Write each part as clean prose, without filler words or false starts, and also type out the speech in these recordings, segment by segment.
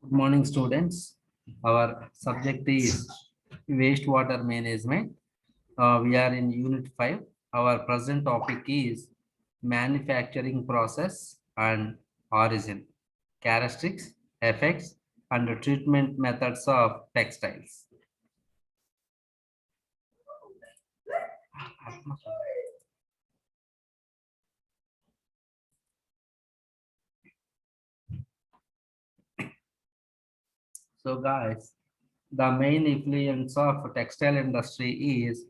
Good morning, students. Our subject is wastewater management. We are in Unit 5. Our present topic is manufacturing process and origin, characteristics, effects, and the treatment methods of textiles. So, guys, the main influence of textile industry is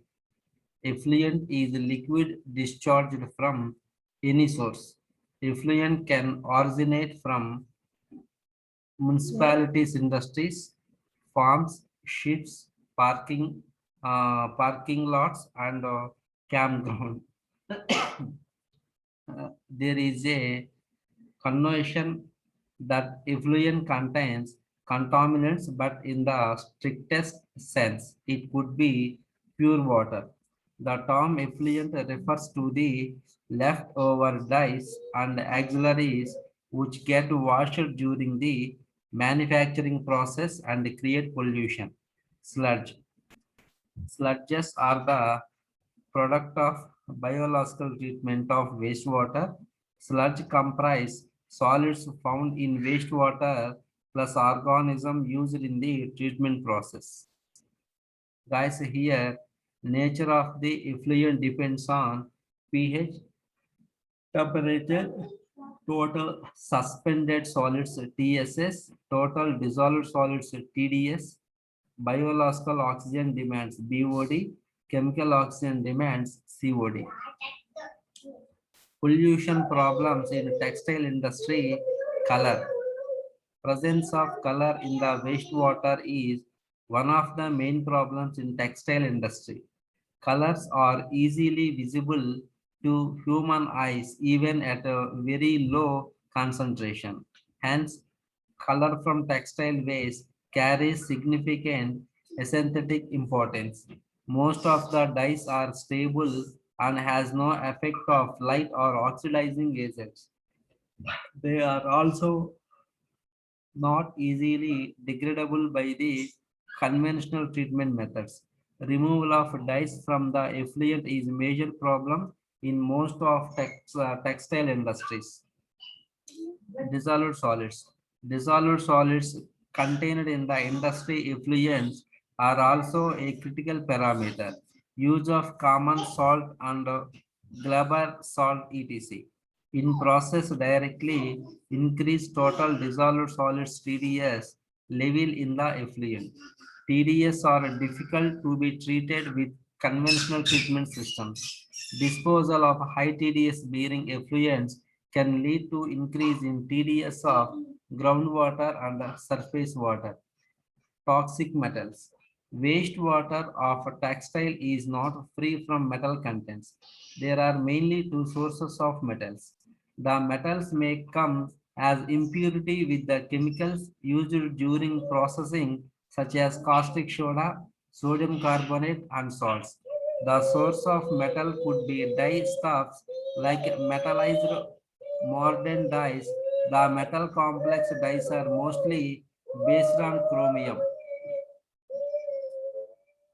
effluent is liquid discharged from any source. Effluent can originate from municipalities, industries, farms, ships, parking lots, and campground. There is a connotation that effluent contains contaminants, but in the strictest sense, it could be pure water. The term effluent refers to the leftover dyes and auxiliaries which get washed during the manufacturing process and create pollution. Sludge. Sludges are the product of biological treatment of wastewater. Sludge comprise solids found in wastewater plus organism used in the treatment process. Guys, here nature of the effluent depends on pH, temperature, total suspended solids TSS, total dissolved solids TDS, biological oxygen demands BOD, chemical oxygen demands COD. Pollution problems in textile industry, color. Presence of color in the wastewater is one of the main problems in textile industry. Colors are easily visible to human eyes even at a very low concentration. Hence, color from textile waste carries significant aesthetic importance. Most of the dyes are stable and has no effect of light or oxidizing agents. They are also not easily degradable by the conventional treatment methods. Removal of dyes from the effluent is a major problem in most of textile industries. Dissolved solids. Dissolved solids contained in the industry effluents are also a critical parameter. Use of common salt and Glauber salt etc. In process directly increase total dissolved solids TDS level in the effluent. TDS are difficult to be treated with conventional treatment systems. Disposal of high TDS bearing effluents can lead to increase in TDS of groundwater and surface water. Toxic metals. Wastewater of a textile is not free from metal contents. There are mainly two sources of metals. The metals may come as impurity with the chemicals used during processing, such as caustic soda, sodium carbonate, and salts. The source of metal could be dye stuffs like metallized modern dyes. The metal complex dyes are mostly based on chromium.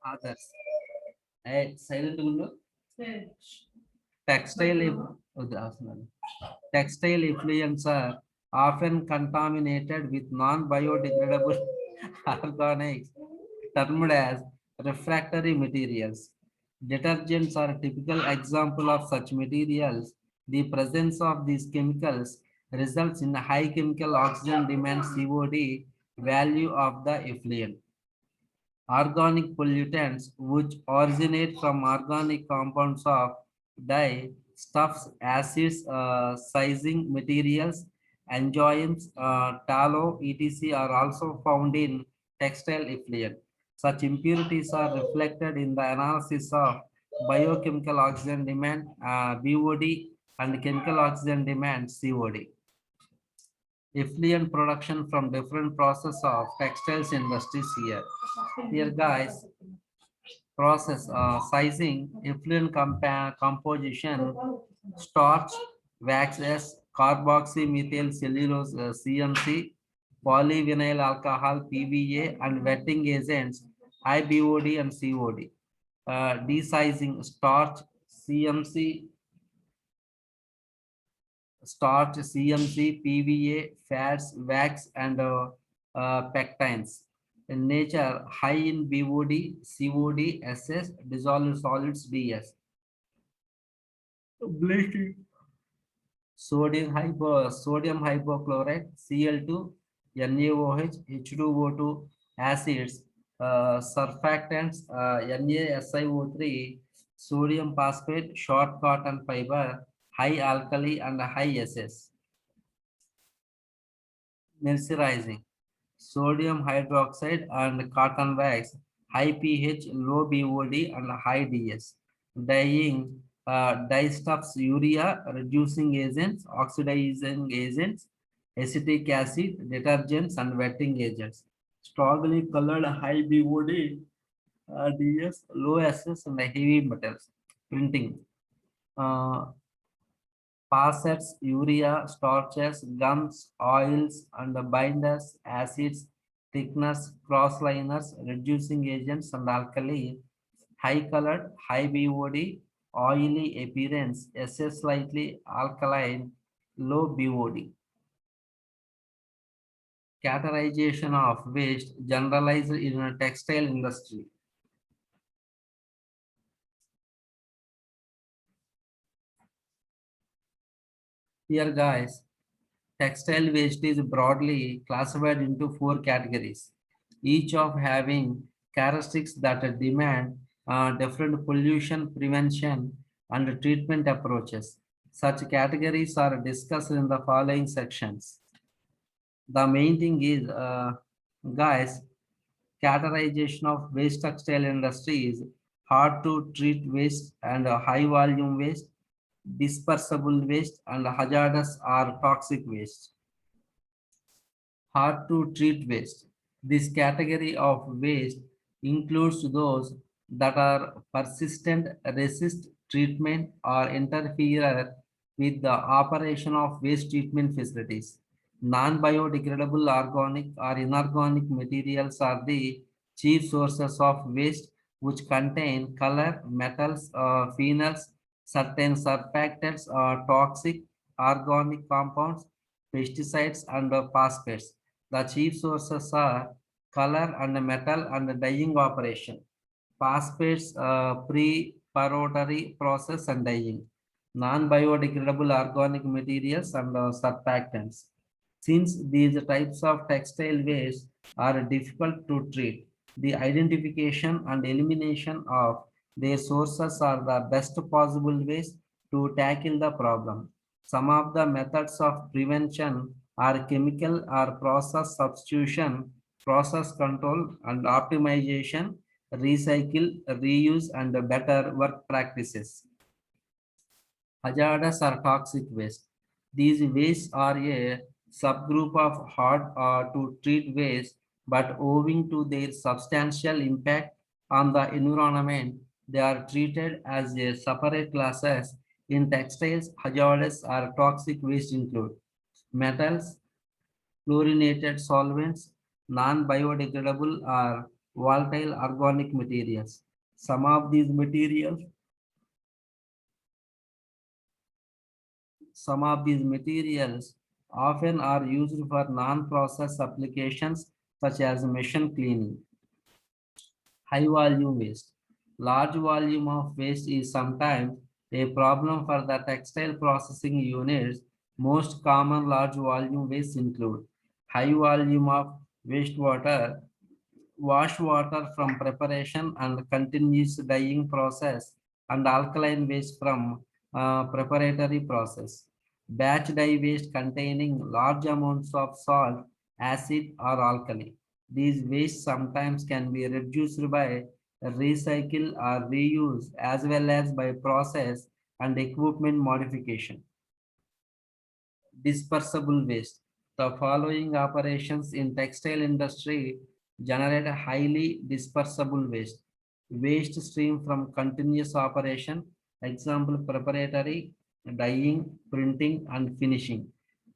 Others. Silent window. Textile textile effluents are often contaminated with non-biodegradable organics termed as refractory materials. Detergents are a typical example of such materials. The presence of these chemicals results in a high chemical oxygen demand COD value of the effluent. Organic pollutants, which originate from organic compounds of dye, stuffs, acids, sizing materials, enzymes, tallow, etc., are also found in textile effluent. Such impurities are reflected in the analysis of biochemical oxygen demand BOD and chemical oxygen demand COD. Effluent production from different process of textiles industries here. Here guys, process sizing, effluent composition, starch, waxes, carboxymethyl cellulose CMC, polyvinyl alcohol PVA, and wetting agents IBOD and COD. Desizing starch CMC, PVA, fats, wax, and pectines. In nature, high in BOD, COD, SS, dissolved solids DS. Bleaching. Sodium hypochlorite, Cl2, NaOH, H2O2, acids, surfactants, NaSiO3, sodium phosphate, short cotton fiber, high alkali and high SS. Mercerizing, sodium hydroxide and cotton wax, high pH, low BOD and high DS. Dyeing, dyestuffs, urea, reducing agents, oxidizing agents, acetic acid, detergents, and wetting agents. Strongly colored, high BOD, DS, low SS, and heavy metals. Printing. Uh, Facets, urea, starches, gums, oils, and binders, acids, thickness, crossliners, reducing agents, and alkali, high colored, high BOD, oily appearance, SS slightly alkaline, low BOD. Categorization of waste generalized in a textile industry. Here, guys, textile waste is broadly classified into four categories, each of having characteristics that demand different pollution prevention and treatment approaches. Such categories are discussed in the following sections. The main thing is, guys, categorization of waste textile industry is hard to treat waste and high volume waste, dispersible waste, and hazardous or toxic waste. Hard to treat waste. This category of waste includes those that are persistent, resist treatment, or interfere with the operation of waste treatment facilities. Non-biodegradable organic or inorganic materials are the chief sources of waste, which contain color, metals, phenols, certain surfactants, toxic organic compounds, pesticides, and phosphates. The chief sources are color and metal and dyeing operation. Phosphates, preparatory process and dyeing. Non-biodegradable organic materials and surfactants. Since these types of textile waste are difficult to treat, the identification and elimination of their sources are the best possible ways to tackle the problem. Some of the methods of prevention are chemical or process substitution, process control and optimization, recycle, reuse, and better work practices. Hazardous or toxic waste. These wastes are a subgroup of hard to treat waste, but owing to their substantial impact on the environment, they are treated as a separate classes. In textiles, hazardous or toxic waste include metals, fluorinated solvents, non-biodegradable or volatile organic materials. Some of these materials often are used for non-process applications such as machine cleaning. High volume waste. Large volume of waste is sometimes a problem for the textile processing units. Most common large volume wastes include high volume of wastewater, wash water from preparation and continuous dyeing process, and alkaline waste from preparatory process. Batch dye waste containing large amounts of salt, acid, or alkali. These wastes sometimes can be reduced by recycle or reuse as well as by process and equipment modification. Dispersible waste. The following operations in textile industry generate a highly dispersible waste. Waste stream from continuous operation, example preparatory, dyeing, printing, and finishing.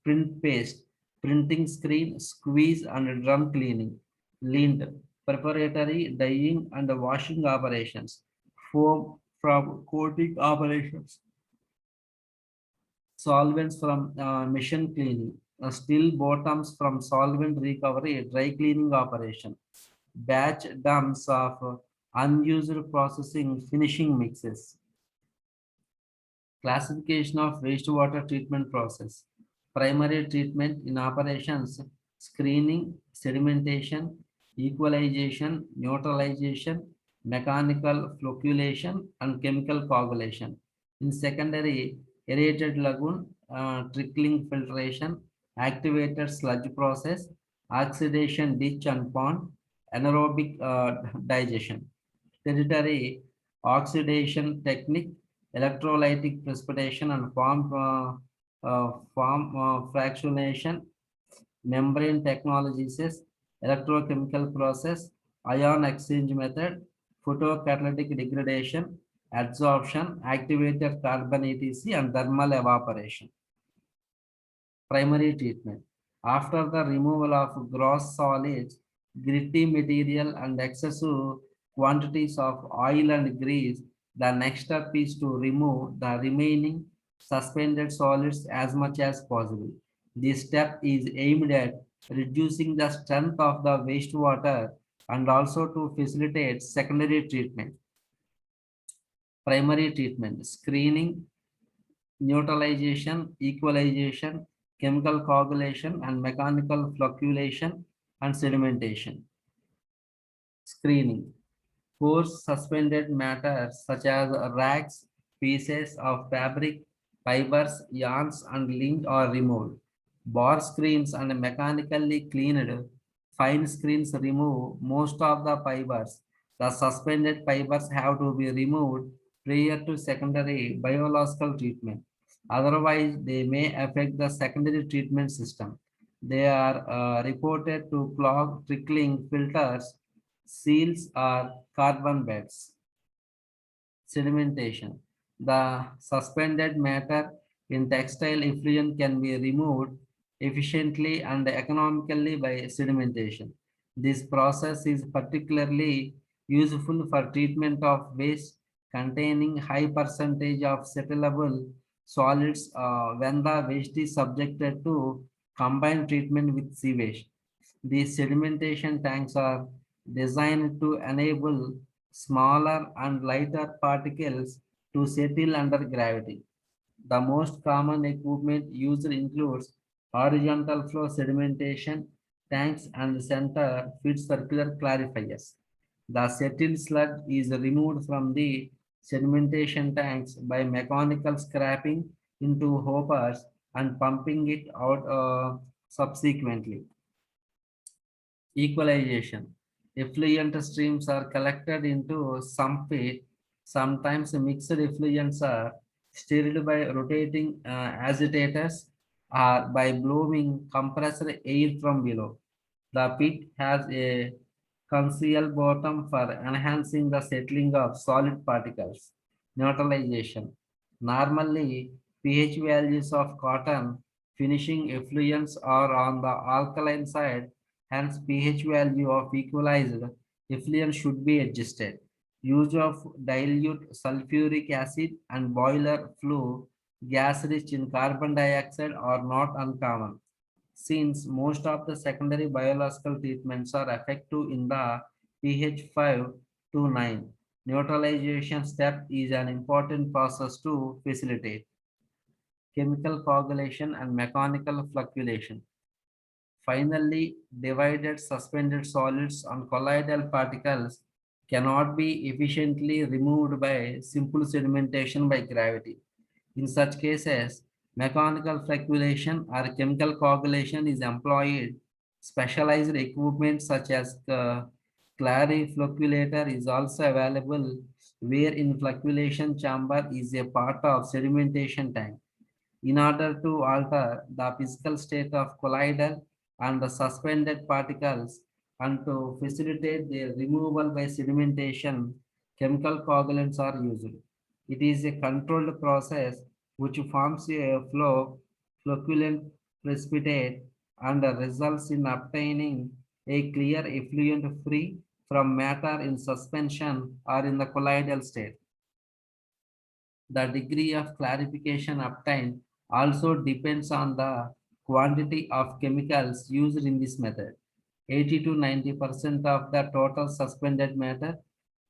Print paste. printing screen, squeeze and drum cleaning, lint, preparatory dyeing and washing operations, foam from coating operations, solvents from machine cleaning, steel bottoms from solvent recovery, dry cleaning operation, batch dumps of unused processing, finishing mixes. Classification of wastewater treatment process. Primary treatment in operations, screening, sedimentation, equalization, neutralization, mechanical flocculation, and chemical coagulation. In secondary, aerated lagoon, trickling filtration, activated sludge process, oxidation ditch and pond, anaerobic digestion. Tertiary, oxidation technique, electrolytic precipitation and form fractionation, membrane technologies, electrochemical process, ion exchange method, photocatalytic degradation, adsorption, activated carbon etc. and thermal evaporation. Primary treatment. After the removal of gross solids, gritty material and excessive quantities of oil and grease, the next step is to remove the remaining suspended solids as much as possible. This step is aimed at reducing the strength of the wastewater and also to facilitate secondary treatment. Primary treatment, screening, neutralization, equalization, chemical coagulation, and mechanical flocculation and sedimentation. Screening. Coarse suspended matter such as rags, pieces of fabric, fibers, yarns, and lint are removed. Bar screens and mechanically cleaned fine screens remove most of the fibers. The suspended fibers have to be removed prior to secondary biological treatment. Otherwise, they may affect the secondary treatment system. They are reported to clog trickling filters, seals, or carbon beds. Sedimentation. The suspended matter in textile effluent can be removed efficiently and economically by sedimentation. This process is particularly useful for treatment of waste containing high percentage of settleable solids when the waste is subjected to combined treatment with sewage. These sedimentation tanks are designed to enable smaller and lighter particles to settle under gravity. The most common equipment used includes horizontal flow sedimentation tanks and center feed circular clarifiers. The settled sludge is removed from the sedimentation tanks by mechanical scraping into hoppers and pumping it out subsequently. Equalization. Effluent streams are collected into some pit. Sometimes mixed effluents are stirred by rotating agitators or by blowing compressed air from below. The pit has a concealed bottom for enhancing the settling of solid particles. Neutralization. Normally, pH values of cotton finishing effluents are on the alkaline side. Hence, pH value of equalized effluent should be adjusted. Use of dilute sulfuric acid and boiler flue gas rich in carbon dioxide are not uncommon. Since most of the secondary biological treatments are effective in the pH 5 to 9, neutralization step is an important process to facilitate chemical coagulation and mechanical flocculation. Finally, divided suspended solids on colloidal particles cannot be efficiently removed by simple sedimentation by gravity. In such cases, mechanical flocculation or chemical coagulation is employed. Specialized equipment such as clariflocculator is also available, wherein flocculation chamber is a part of sedimentation tank. In order to alter the physical state of colloidal and the suspended particles and to facilitate their removal by sedimentation, chemical coagulants are used. It is a controlled process which forms a flocculent precipitate and results in obtaining a clear effluent free from matter in suspension or in the colloidal state. The degree of clarification obtained also depends on the quantity of chemicals used in this method. 80 to 90% of the total suspended matter,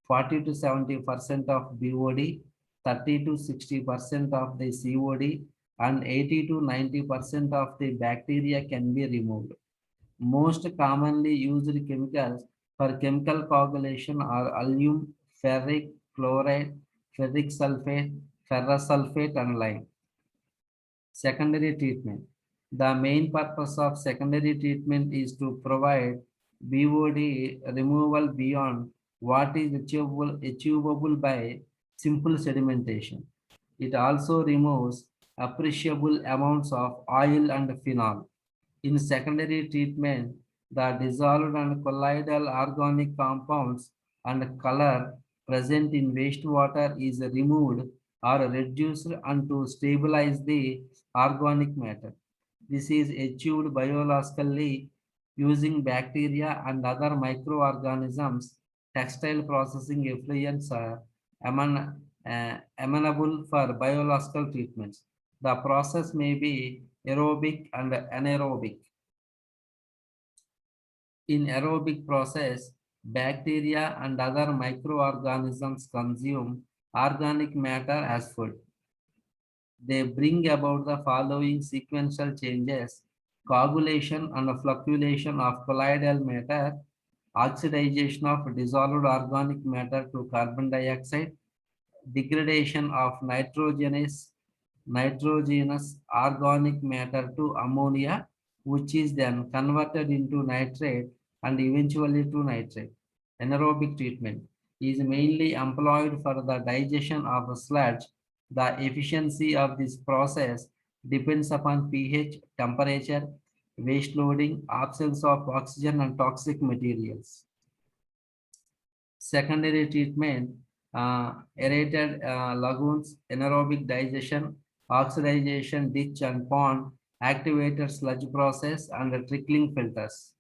40 to 70% of BOD, 30 to 60% of the COD, and 80 to 90% of the bacteria can be removed. Most commonly used chemicals for chemical coagulation are alum, ferric chloride, ferric sulfate, ferrous sulfate, and lime. Secondary treatment. The main purpose of secondary treatment is to provide BOD removal beyond what is achievable by simple sedimentation. It also removes appreciable amounts of oil and phenol. In secondary treatment, the dissolved and colloidal organic compounds and color present in wastewater is removed or reduced and to stabilize the organic matter. This is achieved biologically using bacteria and other microorganisms. Textile processing effluents are amenable for biological treatments. The process may be aerobic and anaerobic. In aerobic process, bacteria and other microorganisms consume organic matter as food. They bring about the following sequential changes: coagulation and flocculation of colloidal matter, oxidization of dissolved organic matter to carbon dioxide, degradation of nitrogenous organic matter to ammonia, which is then converted into nitrate and eventually to nitrate. Anaerobic treatment is mainly employed for the digestion of sludge. The efficiency of this process depends upon pH, temperature, waste loading, absence of oxygen, and toxic materials. Secondary treatment, aerated lagoons, anaerobic digestion, oxidization, ditch and pond, activated sludge process, and trickling filters.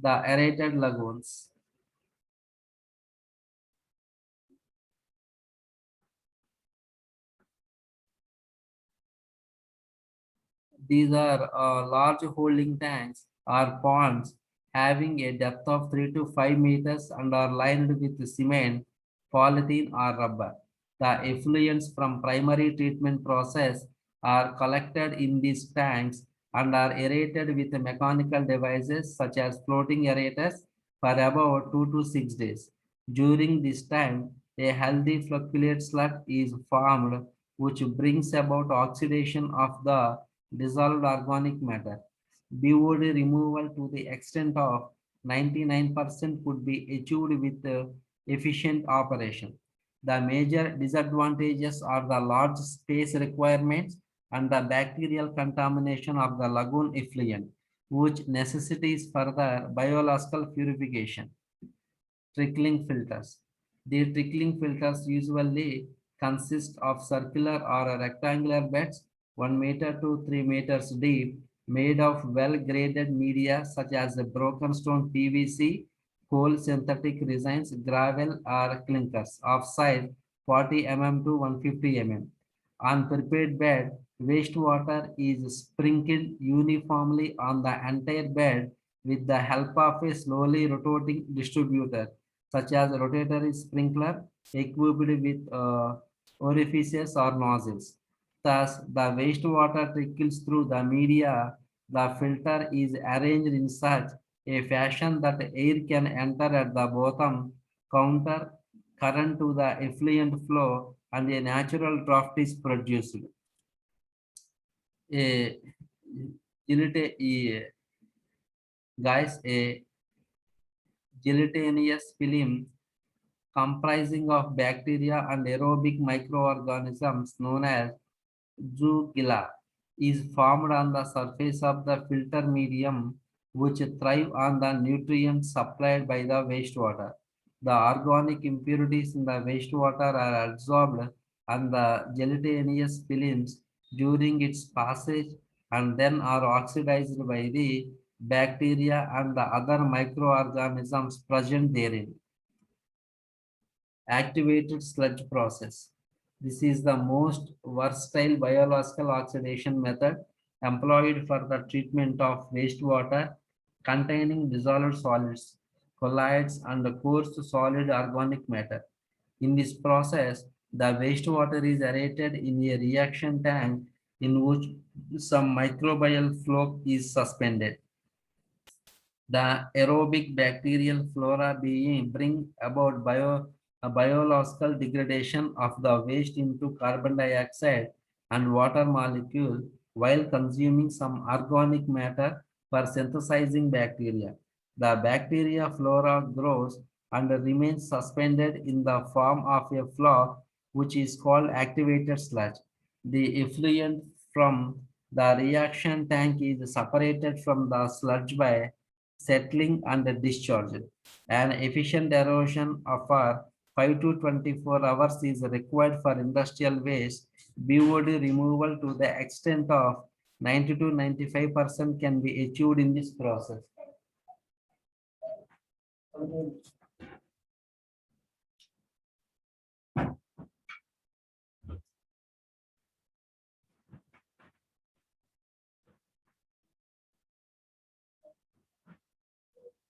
The aerated lagoons. These are large holding tanks or ponds having a depth of 3 to 5 meters and are lined with cement, polythene, or rubber. The effluents from primary treatment process are collected in these tanks and are aerated with mechanical devices such as floating aerators for about 2 to 6 days. During this time, a healthy flocculate sludge is formed, which brings about oxidation of the dissolved organic matter. BOD removal to the extent of 99% could be achieved with efficient operation. The major disadvantages are the large space requirements and the bacterial contamination of the lagoon effluent, which necessitates further biological purification. Trickling filters. The trickling filters usually consist of circular or rectangular beds 1 meter to 3 meters deep, made of well-graded media such as broken stone PVC, coal synthetic resins, gravel, or clinkers of size 40 mm to 150 mm. On prepared bed, wastewater is sprinkled uniformly on the entire bed with the help of a slowly rotating distributor, such as a rotatory sprinkler equipped with orifices or nozzles. Thus, the wastewater trickles through the media. The filter is arranged in such a fashion that air can enter at the bottom, counter current to the effluent flow, and a natural draft is produced. A, a gelatinous film comprising of bacteria and aerobic microorganisms known as zooxanthellae is formed on the surface of the filter medium, which thrive on the nutrients supplied by the wastewater. The organic impurities in the wastewater are absorbed on the gelatinous films during its passage and then are oxidized by the bacteria and the other microorganisms present therein. Activated sludge process. This is the most versatile biological oxidation method employed for the treatment of wastewater containing dissolved solids, colloids, and coarse solid organic matter. In this process, the wastewater is aerated in a reaction tank in which some microbial flow is suspended. The aerobic bacterial flora being bring about biological degradation of the waste into carbon dioxide and water molecule while consuming some organic matter for synthesizing bacteria. The bacteria flora grows and remains suspended in the form of a flock which is called activated sludge. The effluent from the reaction tank is separated from the sludge by settling and discharge. An efficient erosion of 5 to 24 hours is required for industrial waste. BOD removal to the extent of 90 to 95% can be achieved in this process.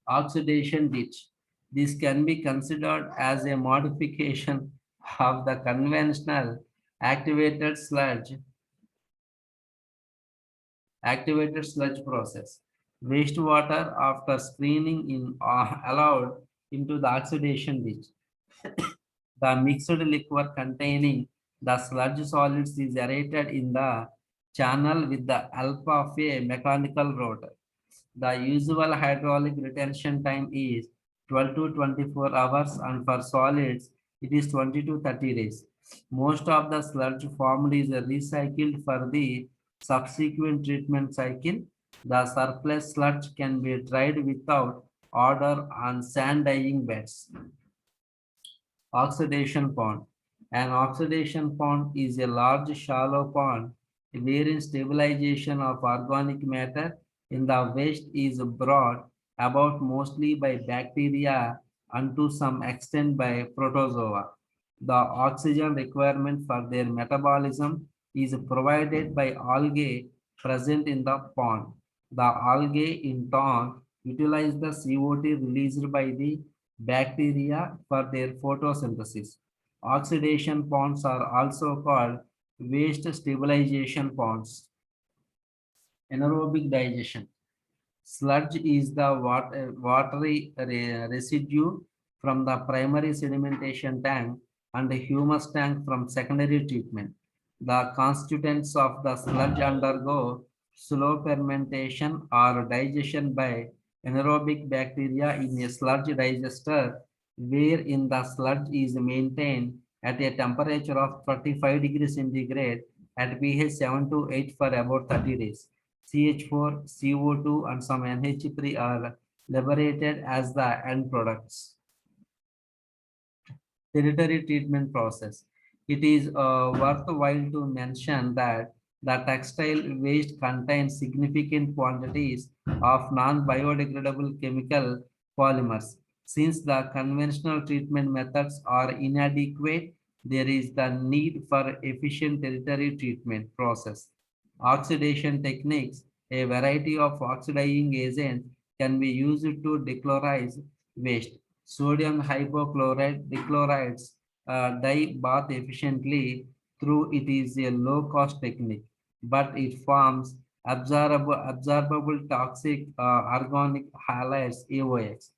Oxidation ditch. This can be considered as a modification of the conventional activated sludge activated sludge process. Wastewater after screening in allowed into the oxidation ditch. The mixed liquor containing the sludge solids is aerated in the channel with the help of a mechanical rotor. The usual hydraulic retention time is 12 to 24 hours, and for solids, it is 20 to 30 days. Most of the sludge formed is recycled for the subsequent treatment cycle. The surplus sludge can be dried without odor on sand dyeing beds. Oxidation pond. An oxidation pond is a large shallow pond wherein stabilization of organic matter in the waste is brought about mostly by bacteria and to some extent by protozoa. The oxygen requirement for their metabolism is provided by algae present in the pond. The algae in turn utilize the CO2 released by the bacteria for their photosynthesis. Oxidation ponds are also called waste stabilization ponds. Anaerobic digestion. Sludge is the watery residue from the primary sedimentation tank and the humus tank from secondary treatment. The constituents of the sludge undergo slow fermentation or digestion by anaerobic bacteria in a sludge digester, wherein the sludge is maintained at a temperature of 35 degrees centigrade at pH 7 to 8 for about 30 days. CH4, CO2, and some NH3 are liberated as the end products. Territory treatment process. It is worthwhile to mention that the textile waste contains significant quantities of non-biodegradable chemical polymers. Since the conventional treatment methods are inadequate, there is the need for efficient territory treatment process. Oxidation techniques. A variety of oxidizing agents can be used to dechlorize waste. Sodium hypochlorite dechlorides dye bath efficiently through it is a low-cost technique, but it forms absorbable toxic organic halides AOX.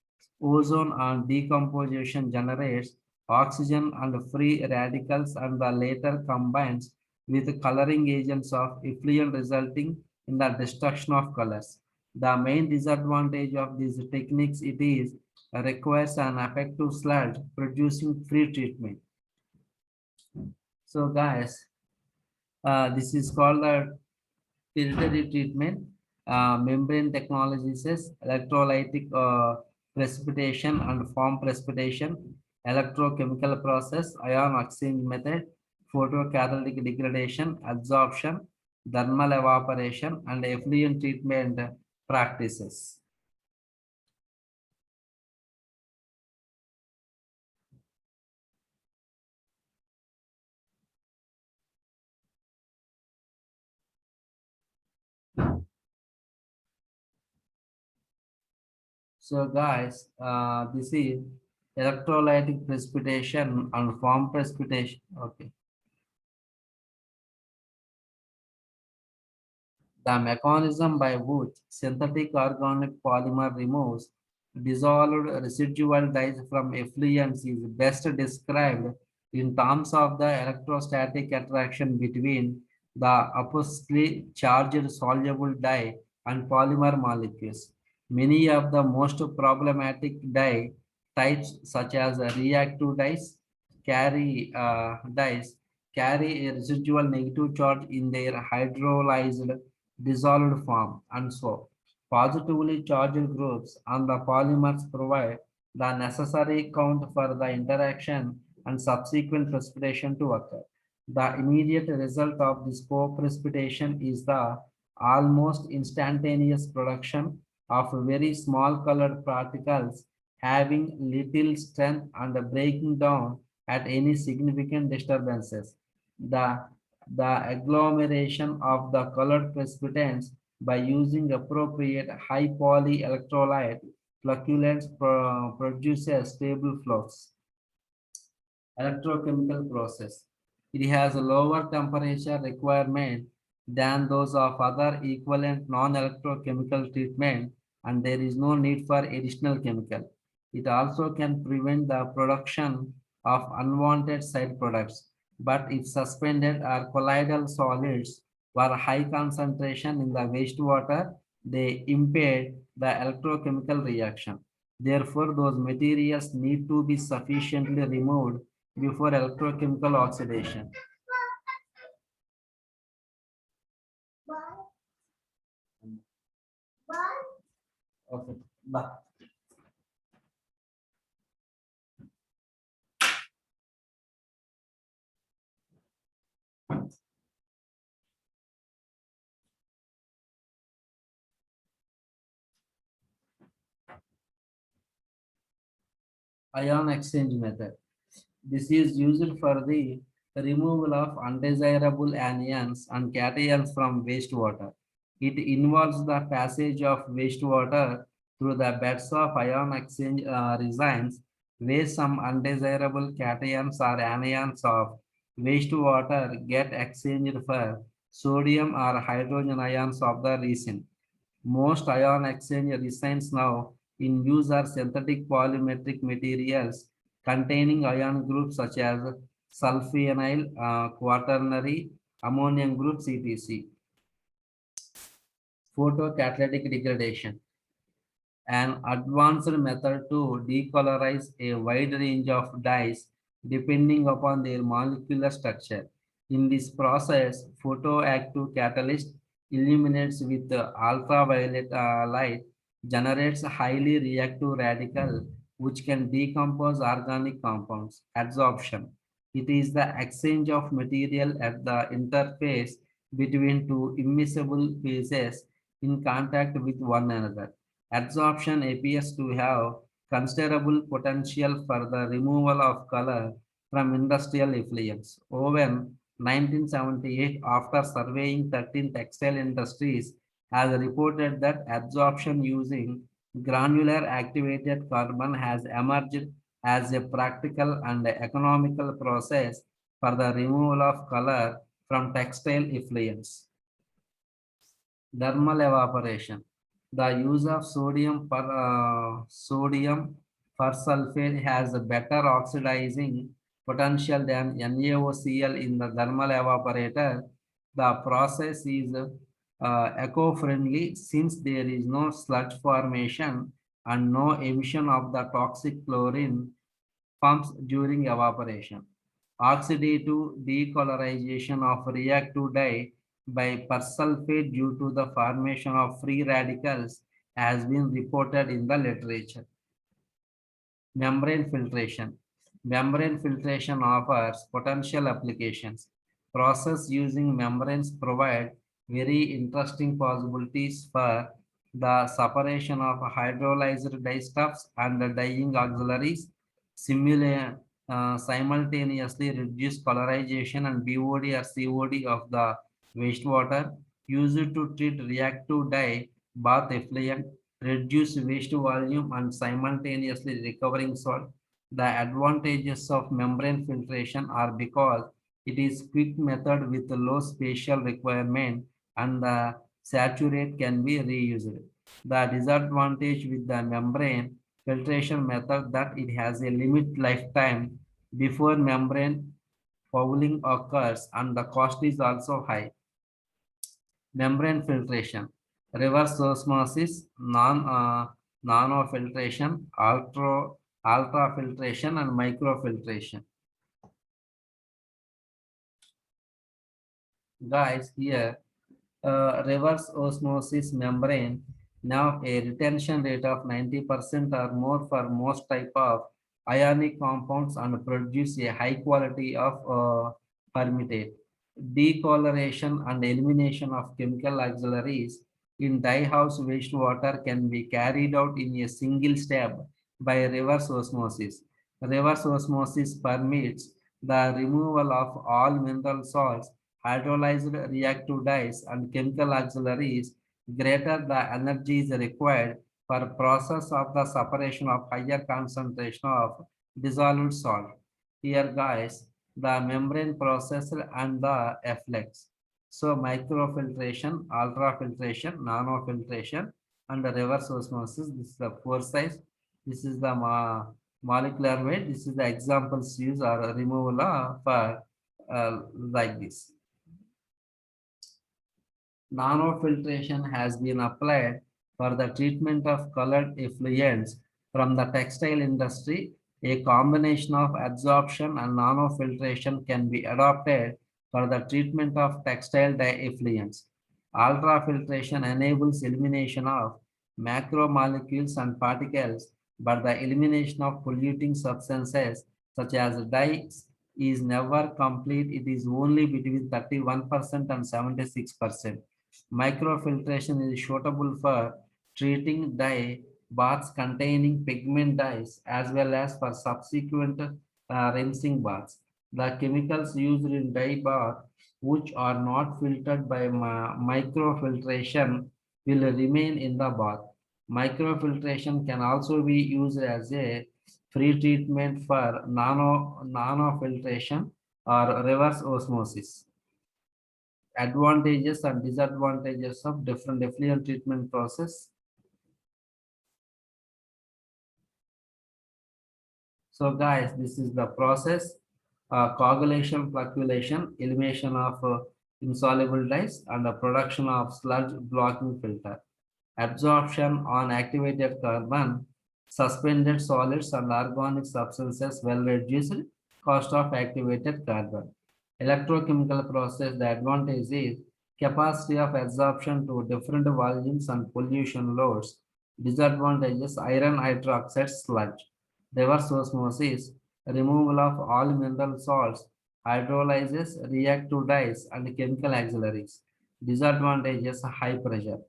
Ozone and decomposition generates oxygen and free radicals and the later combines with coloring agents of effluent resulting in the destruction of colors. The main disadvantage of these techniques it is requires an effective sludge producing free treatment. So guys, this is called the filtering treatment. Membrane technologies is electrolytic precipitation and form precipitation, electrochemical process, ion exchange method, photocatalytic degradation, absorption. thermal evaporation, and effluent treatment practices. So guys, this is electrolytic precipitation and form precipitation. Okay. The mechanism by which synthetic organic polymer removes dissolved residual dyes from effluents is best described in terms of the electrostatic attraction between the oppositely charged soluble dye and polymer molecules. Many of the most problematic dye types, such as reactive dyes, carry a residual negative charge in their hydrolyzed dissolved form, and so positively charged groups on the polymers provide the necessary count for the interaction and subsequent precipitation to occur. The immediate result of this co-precipitation is the almost instantaneous production of very small colored particles having little strength and breaking down at any significant disturbances. The the agglomeration of the colored precipitants by using appropriate high poly electrolyte flocculants produces stable flux. Electrochemical process. It has a lower temperature requirement than those of other equivalent non-electrochemical treatment, and there is no need for additional chemical. It also can prevent the production of unwanted side products, but if suspended or colloidal solids were high concentration in the wastewater, they impede the electrochemical reaction. Therefore, those materials need to be sufficiently removed before electrochemical oxidation. Okay. Bye. Ion exchange method. This is used for the removal of undesirable anions and cations from wastewater. It involves the passage of wastewater through the beds of ion exchange resins, where some undesirable cations or anions of wastewater get exchanged for sodium or hydrogen ions of the resin. Most ion exchange resins now in use are synthetic polymetric materials containing ion groups such as sulfonyl, quaternary, ammonium groups, etc. Photocatalytic degradation, an advanced method to decolorize a wide range of dyes depending upon their molecular structure. In this process, photoactive catalyst illuminates with ultraviolet light, generates a highly reactive radical which can decompose organic compounds. Adsorption. It is the exchange of material at the interface between two immiscible phases in contact with one another. Adsorption appears to have considerable potential for the removal of color from industrial effluents. Owen, 1978, after surveying 13 textile industries, has reported that absorption using granular activated carbon has emerged as a practical and economical process for the removal of color from textile effluents. Thermal evaporation. The use of sodium persulfate has a better oxidizing potential than NaOCl in the thermal evaporator. The process is eco-friendly since there is no sludge formation and no emission of the toxic chlorine pumps during evaporation. Oxidative decolorization of reactive dye by persulfate due to the formation of free radicals has been reported in the literature. Membrane filtration. Membrane filtration offers potential applications. Process using membranes provide very interesting possibilities for the separation of hydrolyzed dyestuffs and the dyeing auxiliaries, simultaneously reduce colorization and BOD or COD of the wastewater used to treat reactive dye bath effluent, reduce waste volume and simultaneously recovering salt. The advantages of membrane filtration are because it is quick method with low spatial requirement and the saturate can be reused. The disadvantage with the membrane filtration method that it has a limit lifetime before membrane fouling occurs and the cost is also high. Membrane filtration, reverse osmosis, nanofiltration, ultrafiltration, and microfiltration. Guys, here reverse osmosis membrane now a retention rate of 90% or more for most type of ionic compounds and produce a high quality of permeate. Decoloration and elimination of chemical auxiliaries in dye house wastewater can be carried out in a single step by reverse osmosis. Reverse osmosis permits the removal of all mineral salts, hydrolyzed reactive dyes, and chemical auxiliaries. Greater the energy is required for process of the separation of higher concentration of dissolved salt. Here, guys, the membrane processor and the efflux. So microfiltration, ultrafiltration, nanofiltration, and the reverse osmosis. This is the four size. This is the molecular weight. This is the examples used or removal for like this. Nanofiltration has been applied for the treatment of colored effluents from the textile industry. A combination of absorption and nanofiltration can be adopted for the treatment of textile dye effluents. Ultrafiltration enables elimination of macromolecules and particles, but the elimination of polluting substances such as dyes is never complete. It is only between 31% and 76%. Microfiltration is suitable for treating dye baths containing pigment dyes as well as for subsequent rinsing baths. The chemicals used in dye bath which are not filtered by microfiltration will remain in the bath. Microfiltration can also be used as a pre-treatment for nanofiltration or reverse osmosis. Advantages and disadvantages of different effluent treatment process. So guys, this is the process, coagulation, flocculation, elimination of insoluble dyes and the production of sludge blocking filter. Absorption on activated carbon, suspended solids and organic substances well reduced cost of activated carbon. Electrochemical process, the advantage is capacity of absorption to different volumes and pollution loads. Disadvantages, iron hydroxide sludge. Reverse osmosis, removal of all mineral salts, hydrolysis, reactive dyes, and chemical auxiliaries. Disadvantages, high pressure.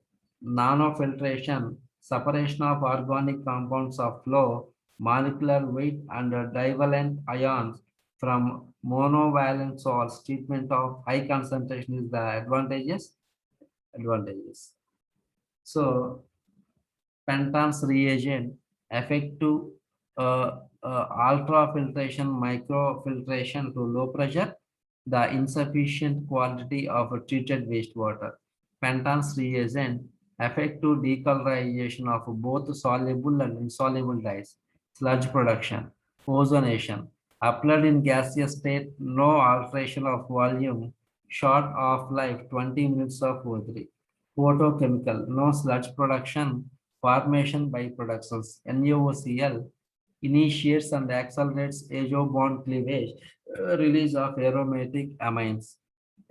Nanofiltration, separation of organic compounds of low molecular weight and divalent ions from monovalent salts. Treatment of high concentration is the advantages. So Pentan's reagent, effective ultrafiltration, microfiltration to low pressure, the insufficient quantity of treated wastewater. Pentan's reagent, effective decolorization of both soluble and insoluble dyes, sludge production, ozonation, applied in gaseous state, no alteration of volume, short of life, 20 minutes of O3. Photochemical, no sludge production, formation by productions. NaOCl initiates and accelerates azo bond cleavage, release of aromatic amines.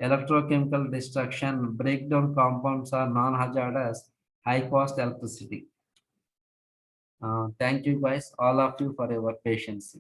Electrochemical destruction, breakdown compounds are non-hazardous, high cost electricity. Thank you guys, all of you for your patience.